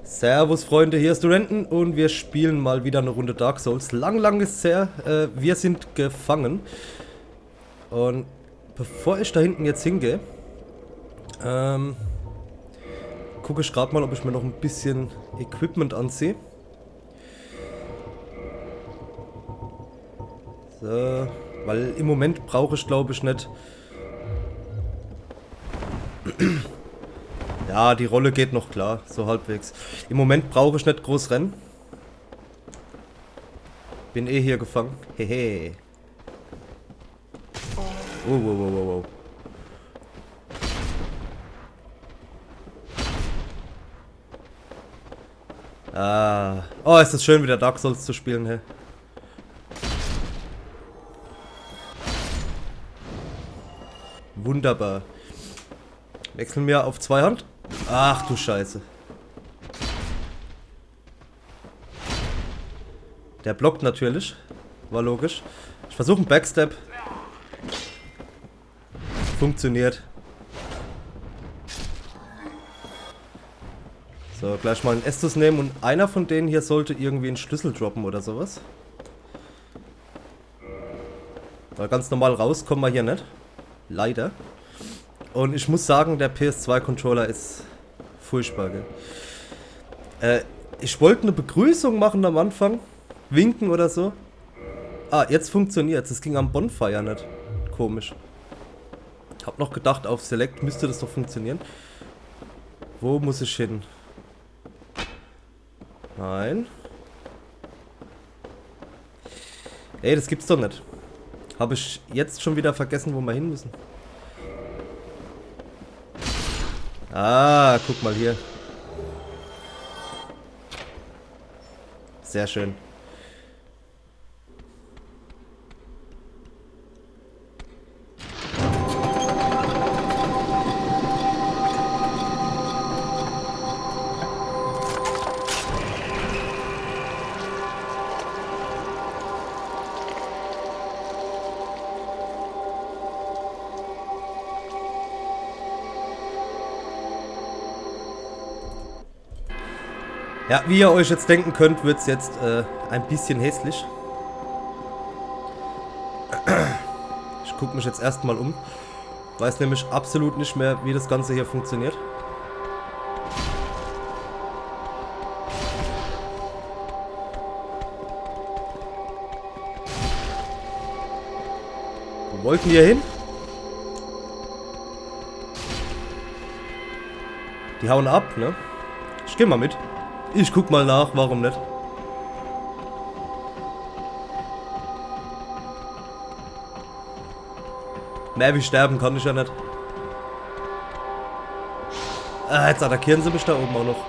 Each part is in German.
Servus Freunde, hier ist Duranton und wir spielen mal wieder eine Runde Dark Souls. Lang ist es her, wir sind gefangen. Und bevor ich da hinten jetzt hingehe, gucke ich gerade mal, ob ich mir noch ein bisschen Equipment anziehe. So, weil im Moment brauche ich glaube ich nicht... Ja, die Rolle geht noch klar, so halbwegs. Im Moment brauche ich nicht groß rennen. Bin eh hier gefangen. Hehe. Wow. Ah. Oh, ist das schön, wieder Dark Souls zu spielen, hey. Wunderbar. Wechseln wir auf Zweihand. Ach du Scheiße. Der blockt natürlich. War logisch. Ich versuche einen Backstep. Funktioniert. So, gleich mal einen Estus nehmen und einer von denen hier sollte irgendwie einen Schlüssel droppen oder sowas. Weil ganz normal rauskommen wir hier nicht. Leider. Und ich muss sagen, der PS2-Controller ist furchtbar, gell? Ich wollte eine Begrüßung machen am Anfang. Winken oder so. Ah, jetzt funktioniert's. Es ging am Bonfire nicht. Komisch. Hab noch gedacht, auf Select müsste das doch funktionieren. Wo muss ich hin? Nein. Ey, das gibt's doch nicht. Habe ich jetzt schon wieder vergessen, wo wir hin müssen. Ah, guck mal hier. Sehr schön. Ja, wie ihr euch jetzt denken könnt, wird es jetzt ein bisschen hässlich. Ich gucke mich jetzt erstmal um. Weiß nämlich absolut nicht mehr, wie das Ganze hier funktioniert. Wo wollten wir hin? Die hauen ab, ne? Ich geh mal mit. Ich guck mal nach, warum nicht? Mehr wie sterben kann ich ja nicht. Ah, jetzt attackieren sie mich da oben auch noch.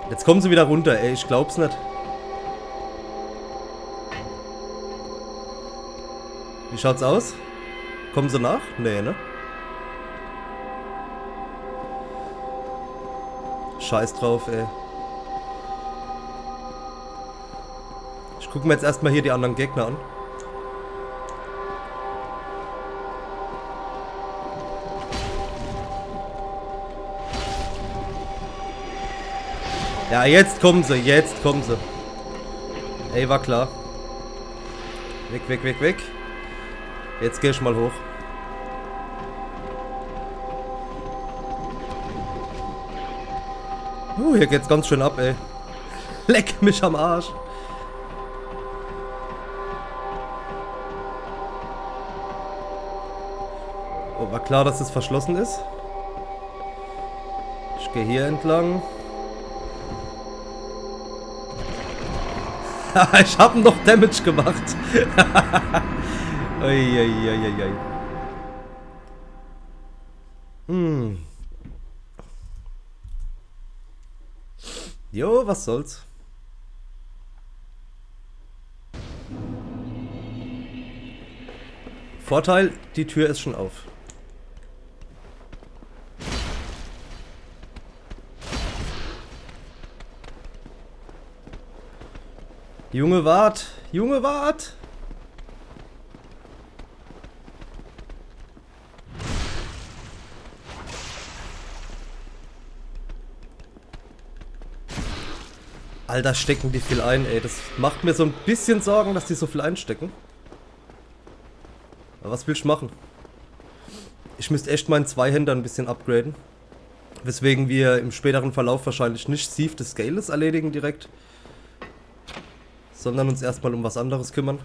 Jetzt kommen sie wieder runter, ey, ich glaub's nicht. Wie schaut's aus? Kommen sie nach? Nee, ne? Scheiß drauf, ey. Ich gucke mir jetzt erstmal hier die anderen Gegner an. Ja, jetzt kommen sie, jetzt kommen sie. Ey, war klar. Weg. Jetzt geh ich mal hoch. Hier geht's ganz schön ab, ey. Leck mich am Arsch. Oh, war klar, dass es verschlossen ist. Ich gehe hier entlang. Ich habe noch Damage gemacht. Uiuiuiui. Jo, was soll's. Vorteil, die Tür ist schon auf. Junge, wart! Junge, wart! Alter, stecken die viel ein, ey. Das macht mir so ein bisschen Sorgen, dass die so viel einstecken. Aber was will ich machen? Ich müsste echt meinen Zweihänder ein bisschen upgraden. Weswegen wir im späteren Verlauf wahrscheinlich nicht Thief des Scales erledigen direkt. Sondern uns erstmal um was anderes kümmern.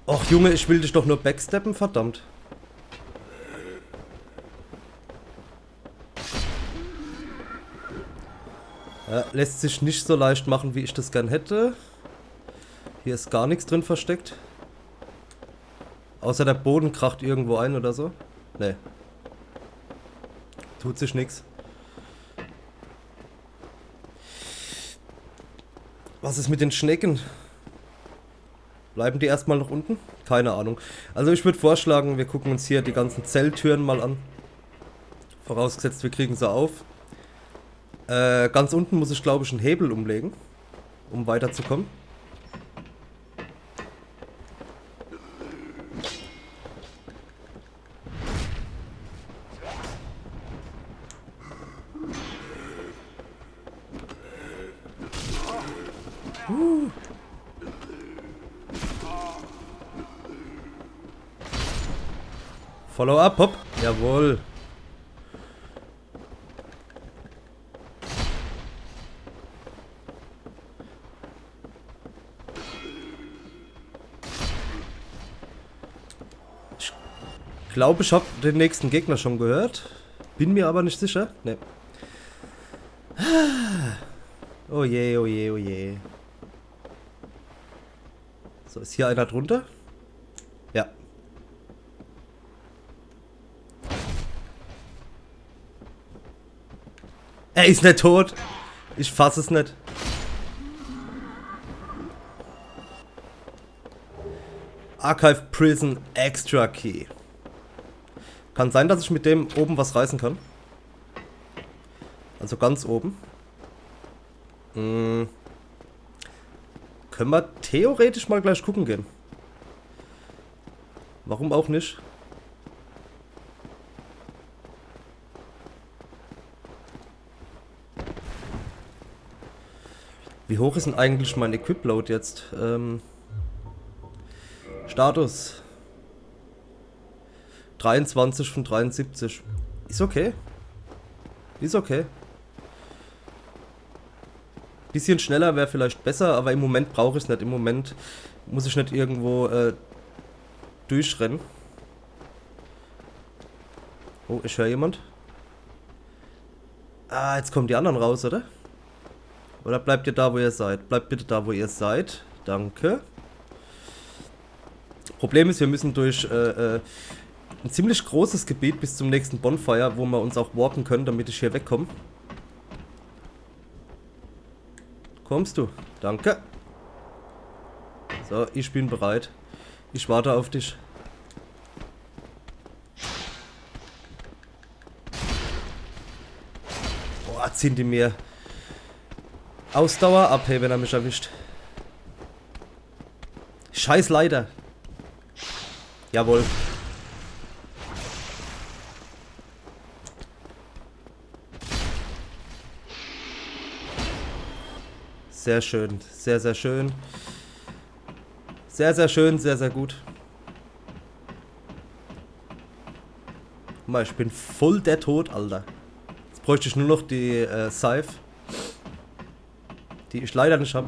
Och Junge, ich will dich doch nur backsteppen, verdammt. Lässt sich nicht so leicht machen, wie ich das gern hätte. Hier ist gar nichts drin versteckt. Außer der Boden kracht irgendwo ein oder so. Nee. Tut sich nichts. Was ist mit den Schnecken? Bleiben die erstmal noch unten? Keine Ahnung. Also ich würde vorschlagen, wir gucken uns hier die ganzen Zelltüren mal an. Vorausgesetzt, wir kriegen sie auf. Ganz unten muss ich, glaube ich, einen Hebel umlegen, um weiterzukommen. Follow up, hopp. Jawohl. Ich glaube, ich habe den nächsten Gegner schon gehört. Bin mir aber nicht sicher. Ne. Oh je, oh je, oh je. So, ist hier einer drunter? Ja. Er ist nicht tot. Ich fasse es nicht. Archive Prison Extra Key. Kann sein, dass ich mit dem oben was reißen kann. Also ganz oben. Können wir theoretisch mal gleich gucken gehen. Warum auch nicht? Wie hoch ist denn eigentlich mein Equip-Load jetzt? Status 23 von 73. Ist okay. Ist okay. Bisschen schneller wäre vielleicht besser, aber im Moment brauche ich es nicht. Im Moment muss ich nicht irgendwo durchrennen. Oh, ich höre jemand. Ah, jetzt kommen die anderen raus, oder? Oder bleibt ihr da, wo ihr seid? Bleibt bitte da, wo ihr seid. Danke. Problem ist, wir müssen durch ein ziemlich großes Gebiet bis zum nächsten Bonfire, wo wir uns auch warpen können, damit ich hier wegkomme. Kommst du? Danke. So, ich bin bereit. Ich warte auf dich. Boah, ziehen die mir Ausdauer ab, hey, wenn er mich erwischt. Scheiß Leiter. Jawohl. Sehr schön, sehr, sehr schön. Sehr, sehr schön, sehr, sehr gut. Guck mal, ich bin voll der Tod, Alter. Jetzt bräuchte ich nur noch die Scythe. Die ich leider nicht habe.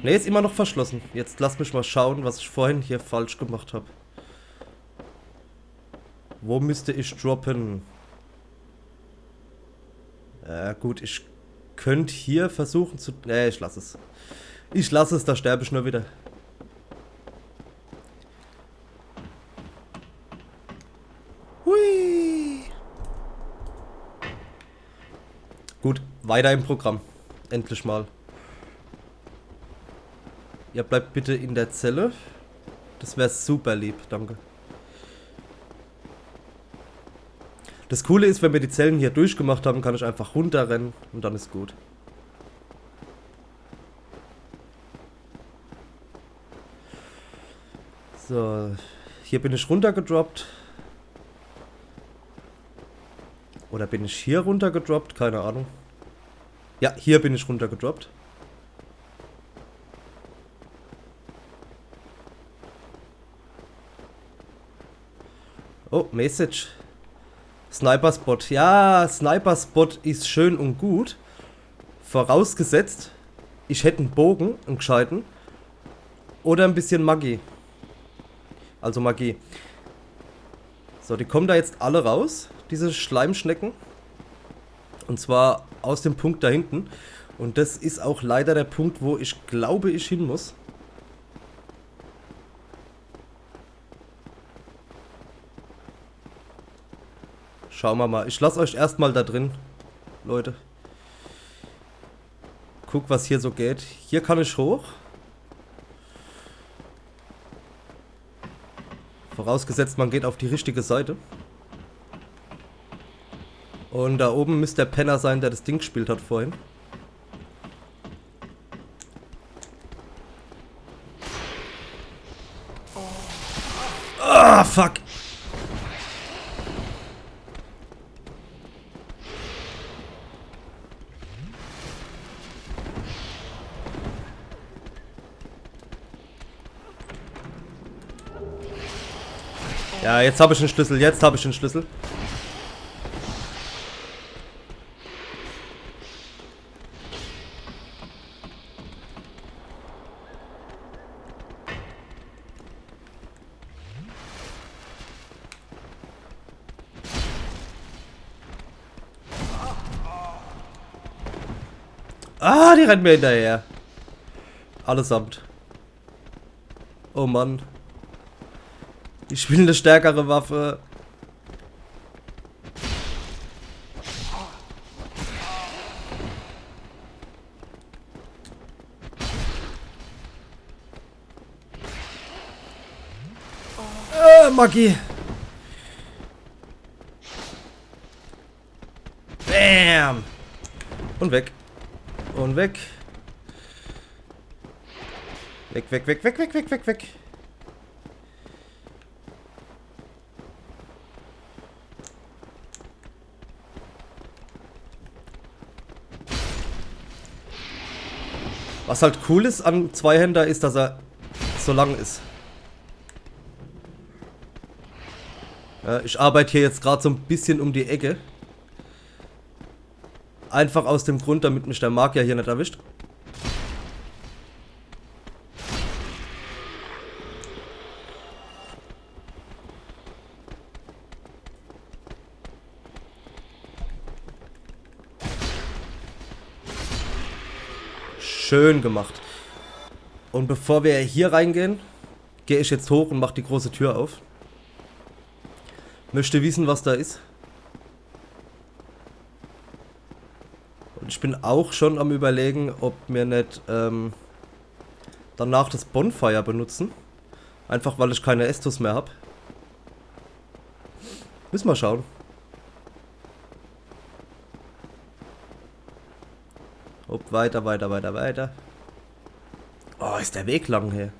Ne, ist immer noch verschlossen. Jetzt lass mich mal schauen, was ich vorhin hier falsch gemacht habe. Wo müsste ich droppen? Gut, ich könnte hier versuchen zu... Ne, ich lasse es. Ich lasse es, da sterbe ich nur wieder. Hui. Gut, weiter im Programm. Endlich mal. Ihr bleibt bitte in der Zelle. Das wäre super lieb, danke. Das Coole ist, wenn wir die Zellen hier durchgemacht haben, kann ich einfach runterrennen und dann ist gut. So, hier bin ich runtergedroppt. Oder bin ich hier runtergedroppt? Keine Ahnung. Ja, hier bin ich runtergedroppt. Oh, Message. Sniper-Spot. Ja, Sniper-Spot ist schön und gut. Vorausgesetzt, ich hätte einen Bogen, einen gescheiten. Oder ein bisschen Magie. Also Magie. So, die kommen da jetzt alle raus, diese Schleimschnecken. Und zwar aus dem Punkt da hinten. Und das ist auch leider der Punkt, wo ich glaube, ich hin muss. Schauen wir mal. Ich lasse euch erstmal da drin, Leute. Guck, was hier so geht. Hier kann ich hoch. Vorausgesetzt, man geht auf die richtige Seite. Und da oben müsste der Penner sein, der das Ding gespielt hat vorhin. Ah, fuck! Ja, jetzt habe ich einen Schlüssel, jetzt habe ich einen Schlüssel. Ah, die rennt mir hinterher. Allesamt. Oh Mann. Ich will eine stärkere Waffe. Magie. Bam. Und weg. Und weg. Weg, weg, weg, weg, weg, weg, weg, weg. Was halt cool ist an Zweihänder ist, dass er so lang ist. Ja, ich arbeite hier jetzt gerade so ein bisschen um die Ecke. Einfach aus dem Grund, damit mich der Magier hier nicht erwischt. Schön gemacht. Und bevor wir hier reingehen, gehe ich jetzt hoch und mache die große Tür auf. Möchte wissen, was da ist. Und ich bin auch schon am Überlegen, ob wir nicht danach das Bonfire benutzen. Einfach weil ich keine Estus mehr habe. Müssen wir schauen. Ob weiter, weiter, weiter, weiter. Oh, ist der Weg lang hier.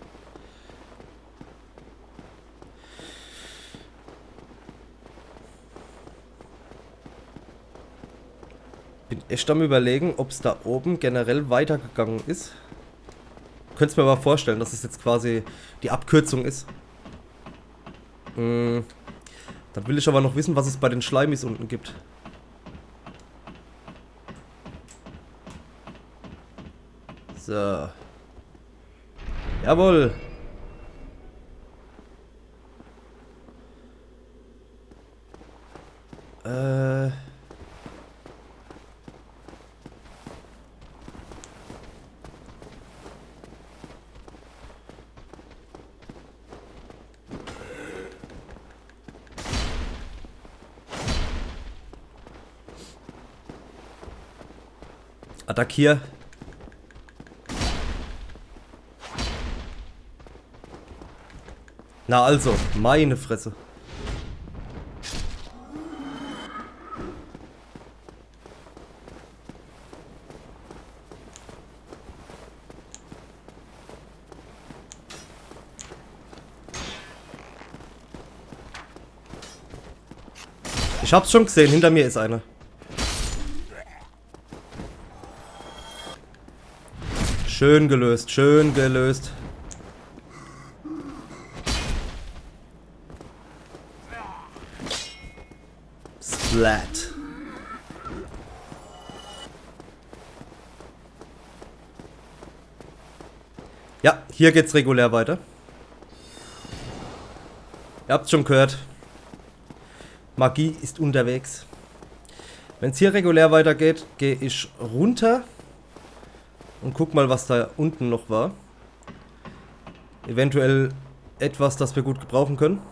Bin echt am Überlegen, ob es da oben generell weitergegangen ist. Könnt's mir mal vorstellen, dass es jetzt quasi die Abkürzung ist. Dann will ich aber noch wissen, was es bei den Schleimis unten gibt. So. Jawohl. Attackier. Na also, meine Fresse. Ich hab's schon gesehen, hinter mir ist eine. Schön gelöst, schön gelöst. Splat. Ja, hier geht's regulär weiter. Ihr habt's schon gehört. Magie ist unterwegs. Wenn es hier regulär weitergeht, gehe ich runter und guck mal, was da unten noch war. Eventuell etwas, das wir gut gebrauchen können.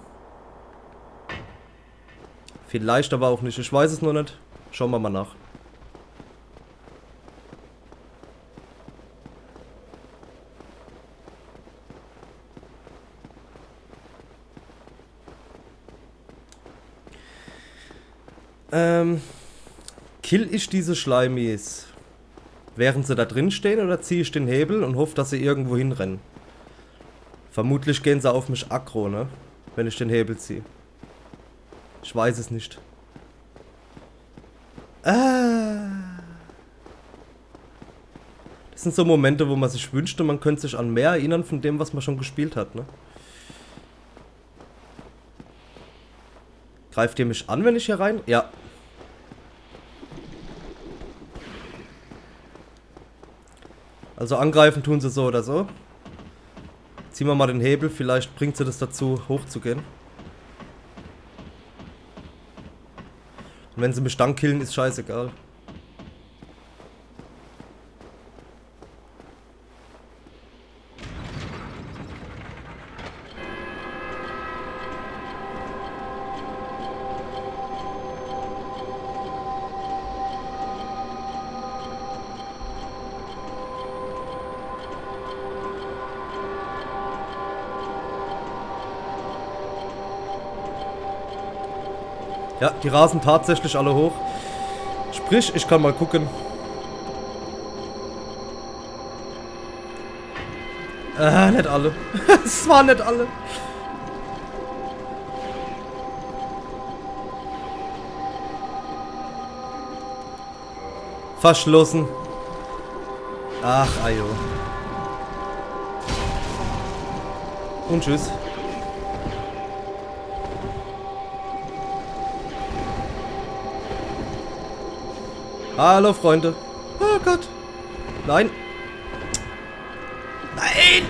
Vielleicht aber auch nicht. Ich weiß es noch nicht. Schauen wir mal nach. Kill ich diese Schleimis, während sie da drin stehen, oder ziehe ich den Hebel und hoffe, dass sie irgendwo hinrennen? Vermutlich gehen sie auf mich aggro, ne? Wenn ich den Hebel ziehe. Ich weiß es nicht. Das sind so Momente, wo man sich wünschte, man könnte sich an mehr erinnern von dem, was man schon gespielt hat, ne? Greift ihr mich an, wenn ich hier rein? Ja. Also angreifen tun sie so oder so. Ziehen wir mal den Hebel, vielleicht bringt sie das dazu, hochzugehen. Und wenn sie mich dann killen, ist scheißegal. Ja, die rasen tatsächlich alle hoch. Sprich, ich kann mal gucken. Nicht alle. Es waren nicht alle. Verschlossen. Ach, ajo. Und tschüss. Hallo, Freunde. Oh Gott. Nein. Nein!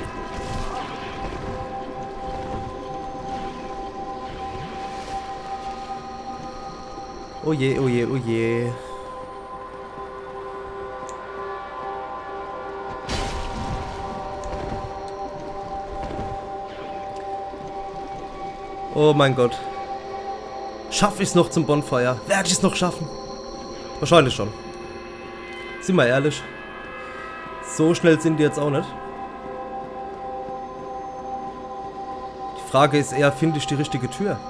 Oh je, oh je, oh je. Oh mein Gott. Schaffe ich es noch zum Bonfire? Werde ich es noch schaffen? Wahrscheinlich schon. Sind wir ehrlich. So schnell sind die jetzt auch nicht. Die Frage ist eher, finde ich die richtige Tür?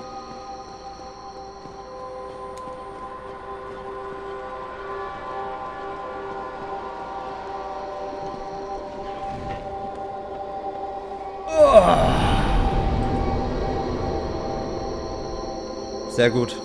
Sehr gut.